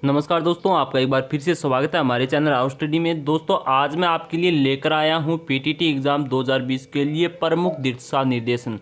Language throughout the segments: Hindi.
नमस्कार दोस्तों, आपका एक बार फिर से स्वागत है हमारे चैनल आउट स्टडी में। दोस्तों आज मैं आपके लिए लेकर आया हूं पीटीटी एग्ज़ाम 2020 के लिए प्रमुख दिशा निर्देशन।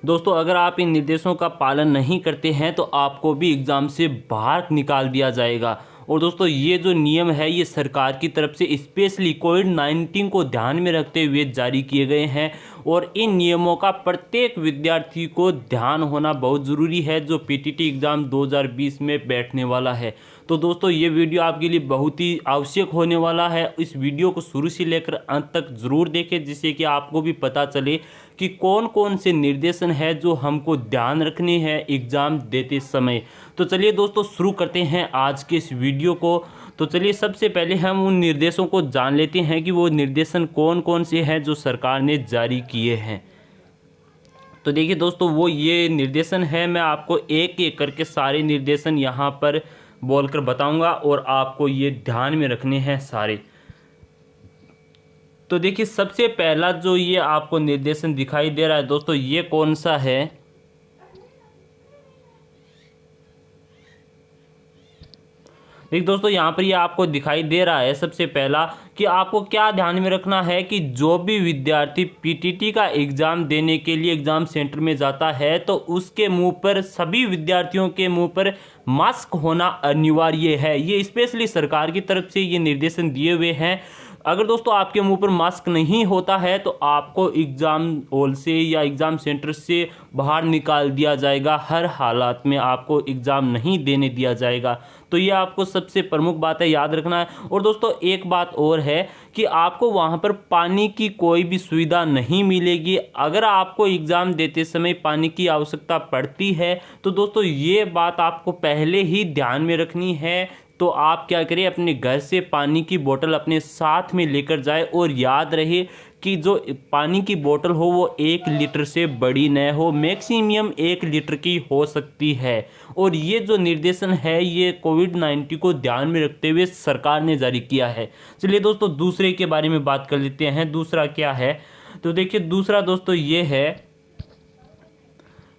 दोस्तों अगर आप इन निर्देशों का पालन नहीं करते हैं तो आपको भी एग्ज़ाम से बाहर निकाल दिया जाएगा। और दोस्तों ये जो नियम है ये सरकार की तरफ से स्पेशली कोविड-19 को ध्यान में रखते हुए जारी किए गए हैं और इन नियमों का प्रत्येक विद्यार्थी को ध्यान होना बहुत ज़रूरी है जो पीटीटी एग्ज़ाम 2020 में बैठने वाला है। तो दोस्तों ये वीडियो आपके लिए बहुत ही आवश्यक होने वाला है। इस वीडियो को शुरू से लेकर अंत तक ज़रूर देखें जिससे कि आपको भी पता चले कि कौन कौन से निर्देशन है जो हमको ध्यान रखने हैं एग्ज़ाम देते समय। तो चलिए दोस्तों शुरू करते हैं आज के इस वीडियो को। तो चलिए सबसे पहले हम उन निर्देशों को जान लेते हैं कि वो निर्देशन कौन कौन से हैं जो सरकार ने जारी किए हैं। तो देखिए दोस्तों वो ये निर्देशन है, मैं आपको एक एक करके सारे निर्देशन यहाँ पर बोलकर बताऊंगा और आपको ये ध्यान में रखने हैं सारे। तो देखिए सबसे पहला जो ये आपको निर्देशन दिखाई दे रहा है दोस्तों, ये कौन सा है। देखिए दोस्तों यहाँ पर ये आपको दिखाई दे रहा है सबसे पहला कि आपको क्या ध्यान में रखना है कि जो भी विद्यार्थी पीटीटी का एग्ज़ाम देने के लिए एग्ज़ाम सेंटर में जाता है तो उसके मुंह पर, सभी विद्यार्थियों के मुंह पर मास्क होना अनिवार्य है। ये स्पेशली सरकार की तरफ से ये निर्देशन दिए हुए हैं। अगर दोस्तों आपके मुंह पर मास्क नहीं होता है तो आपको एग्ज़ाम हॉल से या एग्ज़ाम सेंटर से बाहर निकाल दिया जाएगा। हर हालात में आपको एग्ज़ाम नहीं देने दिया जाएगा। तो ये आपको सबसे प्रमुख बात है, याद रखना है। और दोस्तों एक बात और है कि आपको वहाँ पर पानी की कोई भी सुविधा नहीं मिलेगी। अगर आपको एग्ज़ाम देते समय पानी की आवश्यकता पड़ती है तो दोस्तों ये बात आपको पहले ही ध्यान में रखनी है। तो आप क्या करें, अपने घर से पानी की बोतल अपने साथ में लेकर जाए और याद रहे कि जो पानी की बोतल हो वो 1 लीटर से बड़ी न हो, मैक्सिमम 1 लीटर की हो सकती है। और ये जो निर्देशन है ये कोविड-19 को ध्यान में रखते हुए सरकार ने जारी किया है। चलिए दोस्तों दूसरे के बारे में बात कर लेते हैं। दूसरा क्या है, तो देखिए दूसरा दोस्तों ये है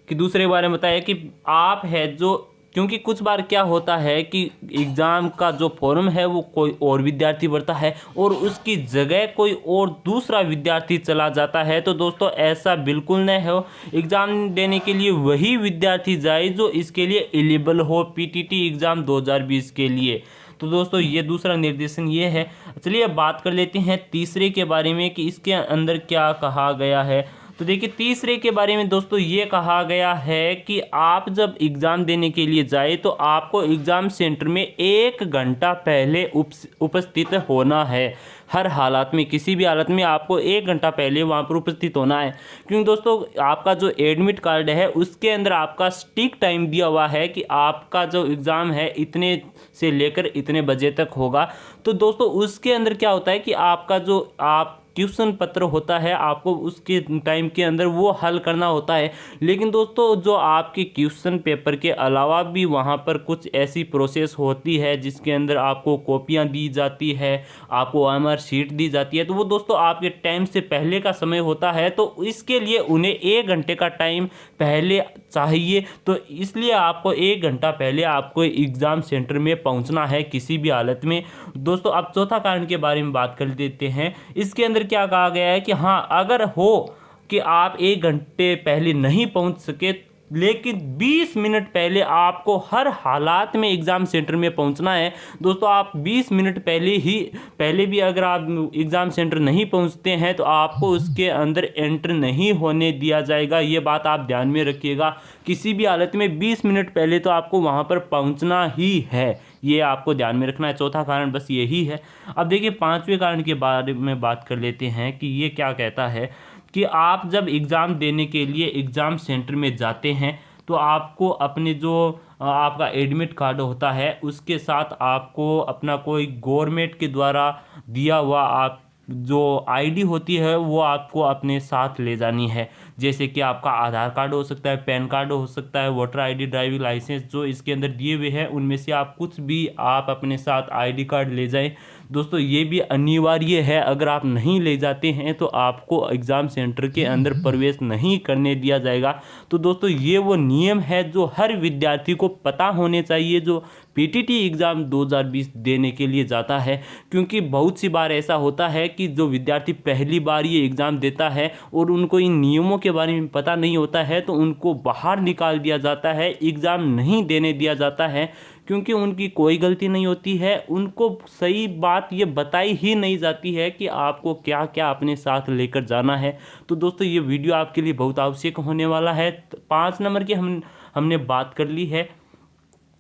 कि दूसरे के बारे में बताया कि आप है जो, क्योंकि कुछ बार क्या होता है कि एग्ज़ाम का जो फॉर्म है वो कोई और विद्यार्थी भरता है और उसकी जगह कोई और दूसरा विद्यार्थी चला जाता है। तो दोस्तों ऐसा बिल्कुल न हो, एग्ज़ाम देने के लिए वही विद्यार्थी जाए जो इसके लिए एलिजिबल हो पीटीटी एग्ज़ाम 2020 के लिए। तो दोस्तों ये दूसरा निर्देशन ये है। चलिए अब बात कर लेते हैं तीसरे के बारे में कि इसके अंदर क्या कहा गया है। तो देखिए तीसरे के बारे में दोस्तों ये कहा गया है कि आप जब एग्ज़ाम देने के लिए जाए तो आपको एग्ज़ाम सेंटर में 1 घंटा पहले उपस्थित होना है। हर हालात में, किसी भी हालत में आपको 1 घंटा पहले वहाँ पर उपस्थित होना है। क्योंकि दोस्तों आपका जो एडमिट कार्ड है उसके अंदर आपका स्टिक टाइम दिया हुआ है कि आपका जो एग्ज़ाम है इतने से लेकर इतने बजे तक होगा। तो दोस्तों उसके अंदर क्या होता है कि आपका जो आप क्वेश्चन पत्र होता है आपको उसके टाइम के अंदर वो हल करना होता है। लेकिन दोस्तों जो आपके क्वेश्चन पेपर के अलावा भी वहाँ पर कुछ ऐसी प्रोसेस होती है जिसके अंदर आपको कॉपियाँ दी जाती है, आपको OMR शीट दी जाती है। तो वो दोस्तों आपके टाइम से पहले का समय होता है, तो इसके लिए उन्हें 1 घंटे का टाइम पहले चाहिए। तो इसलिए आपको 1 घंटा पहले आपको एग्ज़ाम सेंटर में पहुँचना है किसी भी हालत में। दोस्तों अब चौथा कारण के बारे में बात कर लेते हैं। इसके अंदर क्या कहा गया है कि हाँ, अगर हो कि आप 1 घंटे पहले नहीं पहुंच सके लेकिन 20 मिनट पहले आपको हर हालात में एग्ज़ाम सेंटर में पहुंचना है। दोस्तों आप 20 मिनट पहले भी अगर आप एग्ज़ाम सेंटर नहीं पहुंचते हैं तो आपको उसके अंदर एंटर नहीं होने दिया जाएगा। ये बात आप ध्यान में रखिएगा। किसी भी हालत में 20 मिनट पहले तो आपको वहां पर पहुंचना ही है, ये आपको ध्यान में रखना है। चौथा कारण बस यही है। अब देखिए 5वें कारण के बारे में बात कर लेते हैं कि ये क्या कहता है कि आप जब एग्ज़ाम देने के लिए एग्ज़ाम सेंटर में जाते हैं तो आपको अपने जो आपका एडमिट कार्ड होता है उसके साथ आपको अपना कोई गवर्नमेंट के द्वारा दिया हुआ आप जो आईडी होती है वो आपको अपने साथ ले जानी है। जैसे कि आपका आधार कार्ड हो सकता है, पैन कार्ड हो सकता है, वोटर आईडी, ड्राइविंग लाइसेंस जो इसके अंदर दिए हुए हैं उनमें से आप कुछ भी आप अपने साथ आईडी कार्ड ले जाएं। दोस्तों ये भी अनिवार्य है, अगर आप नहीं ले जाते हैं तो आपको एग्ज़ाम सेंटर के अंदर प्रवेश नहीं करने दिया जाएगा। तो दोस्तों ये वो नियम है जो हर विद्यार्थी को पता होने चाहिए जो पीटीटी एग्ज़ाम 2020 देने के लिए जाता है, क्योंकि बहुत सी बार ऐसा होता है कि जो विद्यार्थी पहली बार ये एग्ज़ाम देता है और उनको इन नियमों के बारे में पता नहीं होता है तो उनको बाहर निकाल दिया जाता है, एग्ज़ाम नहीं देने दिया जाता है, क्योंकि उनकी कोई गलती नहीं होती है। उनको सही बात ये बताई ही नहीं जाती है कि आपको क्या क्या अपने साथ लेकर जाना है। तो दोस्तों ये वीडियो आपके लिए बहुत आवश्यक होने वाला है। 5 नंबर की हमने बात कर ली है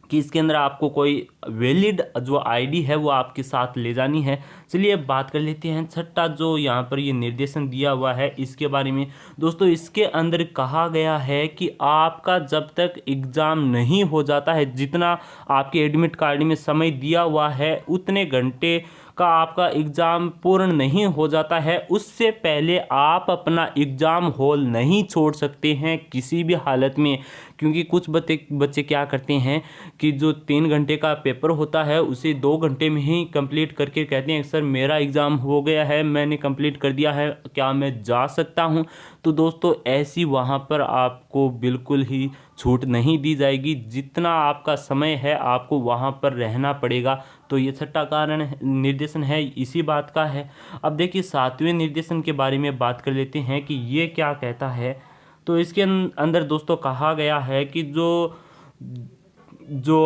कि इसके अंदर आपको कोई वैलिड जो आईडी है वो आपके साथ ले जानी है। चलिए अब बात कर लेते हैं छठा जो यहाँ पर ये निर्देशन दिया हुआ है इसके बारे में। दोस्तों इसके अंदर कहा गया है कि आपका जब तक एग्ज़ाम नहीं हो जाता है, जितना आपके एडमिट कार्ड में समय दिया हुआ है उतने घंटे का आपका एग्ज़ाम पूर्ण नहीं हो जाता है, उससे पहले आप अपना एग्ज़ाम हॉल नहीं छोड़ सकते हैं किसी भी हालत में। क्योंकि कुछ बच्चे क्या करते हैं कि जो 3 घंटे का पेपर होता है उसे 2 घंटे में ही कंप्लीट करके कहते हैं सर मेरा एग्ज़ाम हो गया है, मैंने कंप्लीट कर दिया है, क्या मैं जा सकता हूं। तो दोस्तों ऐसी वहां पर आपको बिल्कुल ही छूट नहीं दी जाएगी, जितना आपका समय है आपको वहां पर रहना पड़ेगा। तो ये छठा कारण निर्देशन है इसी बात का है। अब देखिए 7वें निर्देशन के बारे में बात कर लेते हैं कि ये क्या कहता है। तो इसके अंदर दोस्तों कहा गया है कि जो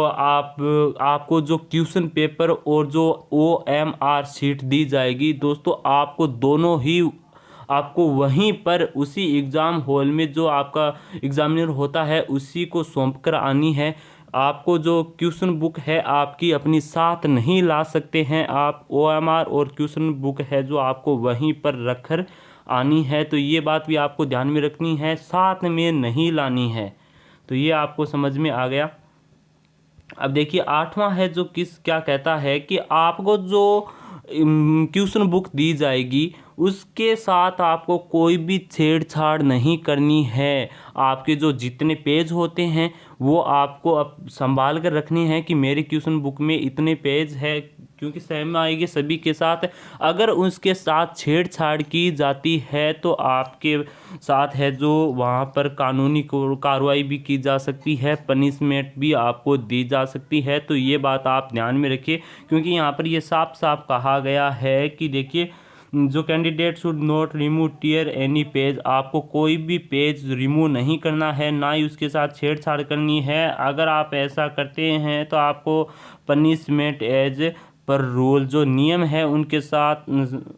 आपको जो क्वेश्चन पेपर और जो OMR शीट दी जाएगी दोस्तों, आपको दोनों ही आपको वहीं पर उसी एग्ज़ाम हॉल में जो आपका एग्ज़ामिनर होता है उसी को सौंप कर आनी है। आपको जो क्वेश्चन बुक है आपकी अपनी साथ नहीं ला सकते हैं आप। OMR और क्वेश्चन बुक है जो आपको वहीं पर रख कर आनी है। तो ये बात भी आपको ध्यान में रखनी है, साथ में नहीं लानी है। तो ये आपको समझ में आ गया। अब देखिए 8वां है जो क्या कहता है कि आपको जो क्वेश्चन बुक दी जाएगी उसके साथ आपको कोई भी छेड़छाड़ नहीं करनी है। आपके जो जितने पेज होते हैं वो आपको अब संभाल कर रखने हैं कि मेरे क्वेश्चन बुक में इतने पेज है, क्योंकि सेम आएगी सभी के साथ। अगर उसके साथ छेड़छाड़ की जाती है तो आपके साथ है जो वहाँ पर कानूनी कार्रवाई भी की जा सकती है, पनिशमेंट भी आपको दी जा सकती है। तो ये बात आप ध्यान में रखिए, क्योंकि यहाँ पर ये साफ साफ कहा गया है कि देखिए जो candidate should not remove tear any page, आपको कोई भी पेज रिमूव नहीं करना है, ना ही उसके साथ छेड़छाड़ करनी है। अगर आप ऐसा करते हैं तो आपको पनिशमेंट एज पर रूल जो नियम है उनके साथ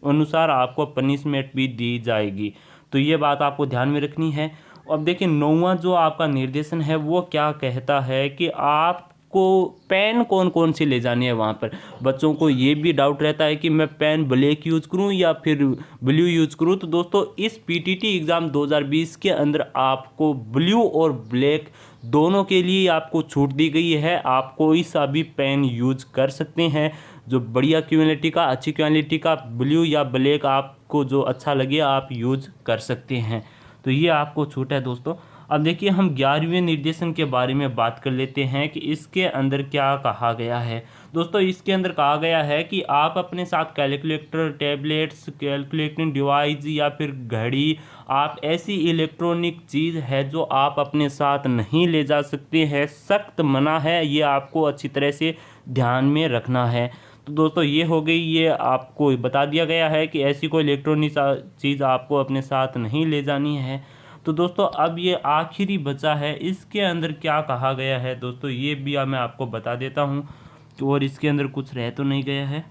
अनुसार आपको पनिशमेंट भी दी जाएगी। तो ये बात आपको ध्यान में रखनी है। अब देखिए 9वां जो आपका निर्देशन है वो क्या कहता है कि आपको पेन कौन कौन सी ले जानी है। वहाँ पर बच्चों को ये भी डाउट रहता है कि मैं पेन ब्लैक यूज़ करूँ या फिर ब्लू यूज़ करूँ। तो दोस्तों इस पीटीटी एग्ज़ाम 2020 के अंदर आपको ब्लू और ब्लैक दोनों के लिए आपको छूट दी गई है। आप कोई सा भी पेन यूज कर सकते हैं, जो बढ़िया क्वालिटी का, अच्छी क्वालिटी का ब्लू या ब्लैक आपको जो अच्छा लगे आप यूज कर सकते हैं। तो ये आपको छूट है दोस्तों। अब देखिए हम 11वें निर्देशन के बारे में बात कर लेते हैं कि इसके अंदर क्या कहा गया है। दोस्तों इसके अंदर कहा गया है कि आप अपने साथ कैलकुलेटर, टैबलेट्स, कैलकुलेटिंग डिवाइस या फिर घड़ी, आप ऐसी इलेक्ट्रॉनिक चीज़ है जो आप अपने साथ नहीं ले जा सकते हैं, सख्त मना है। ये आपको अच्छी तरह से ध्यान में रखना है। तो दोस्तों ये हो गई, ये आपको बता दिया गया है कि ऐसी कोई इलेक्ट्रॉनिक चीज़ आपको अपने साथ नहीं ले जानी है। तो दोस्तों अब ये आखिरी बचा है, इसके अंदर क्या कहा गया है दोस्तों ये भी मैं आपको बता देता हूँ, और इसके अंदर कुछ रह तो नहीं गया है।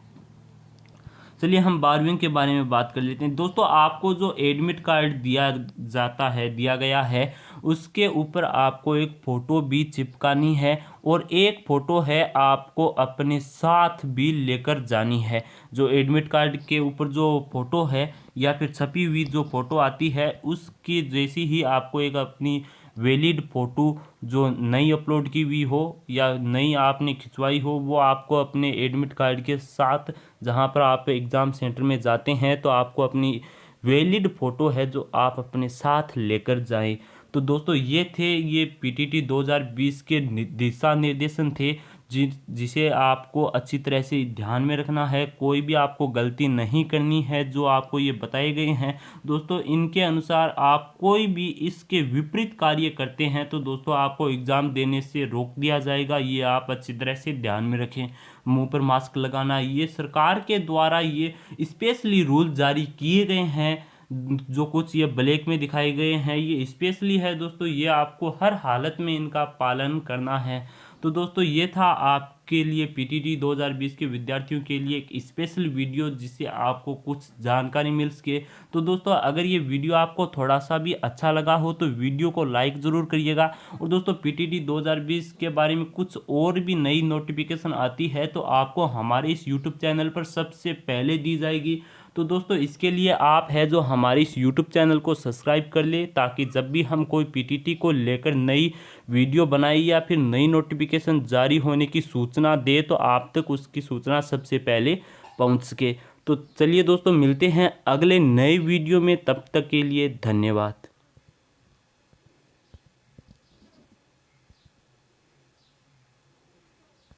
चलिए हम 12वीं के बारे में बात कर लेते हैं। दोस्तों आपको जो एडमिट कार्ड दिया गया है उसके ऊपर आपको एक फ़ोटो भी चिपकानी है, और एक फ़ोटो है आपको अपने साथ भी लेकर जानी है। जो एडमिट कार्ड के ऊपर जो फ़ोटो है या फिर छपी हुई जो फ़ोटो आती है उसकी जैसी ही आपको एक अपनी वैलिड फ़ोटो जो नई अपलोड की हुई हो या नई आपने खिंचवाई हो वो आपको अपने एडमिट कार्ड के साथ, जहां पर आप एग्ज़ाम सेंटर में जाते हैं तो आपको अपनी वैलिड फ़ोटो है जो आप अपने साथ लेकर जाएं। तो दोस्तों ये पीटीटी 2020 के दिशा निर्देशन थे जिसे आपको अच्छी तरह से ध्यान में रखना है। कोई भी आपको गलती नहीं करनी है जो आपको ये बताए गए हैं दोस्तों। इनके अनुसार आप कोई भी इसके विपरीत कार्य करते हैं तो दोस्तों आपको एग्ज़ाम देने से रोक दिया जाएगा। ये आप अच्छी तरह से ध्यान में रखें। मुंह पर मास्क लगाना, ये सरकार के द्वारा ये स्पेशली रूल जारी किए गए हैं। जो कुछ ये ब्लैक में दिखाए गए हैं ये स्पेशली है दोस्तों, ये आपको हर हालत में इनका पालन करना है। तो दोस्तों ये था आपके लिए पीटीटी 2020 के विद्यार्थियों के लिए एक स्पेशल वीडियो जिससे आपको कुछ जानकारी मिल सके। तो दोस्तों अगर ये वीडियो आपको थोड़ा सा भी अच्छा लगा हो तो वीडियो को लाइक ज़रूर करिएगा। और दोस्तों पीटीटी 2020 के बारे में कुछ और भी नई नोटिफिकेशन आती है तो आपको हमारे इस यूट्यूब चैनल पर सबसे पहले दी जाएगी। तो दोस्तों इसके लिए आप है जो हमारे इस यूट्यूब चैनल को सब्सक्राइब कर ले ताकि जब भी हम कोई पीटीटी को लेकर नई वीडियो बनाए या फिर नई नोटिफिकेशन जारी होने की सूचना दे तो आप तक उसकी सूचना सबसे पहले पहुंच सके। तो चलिए दोस्तों मिलते हैं अगले नए वीडियो में, तब तक के लिए धन्यवाद।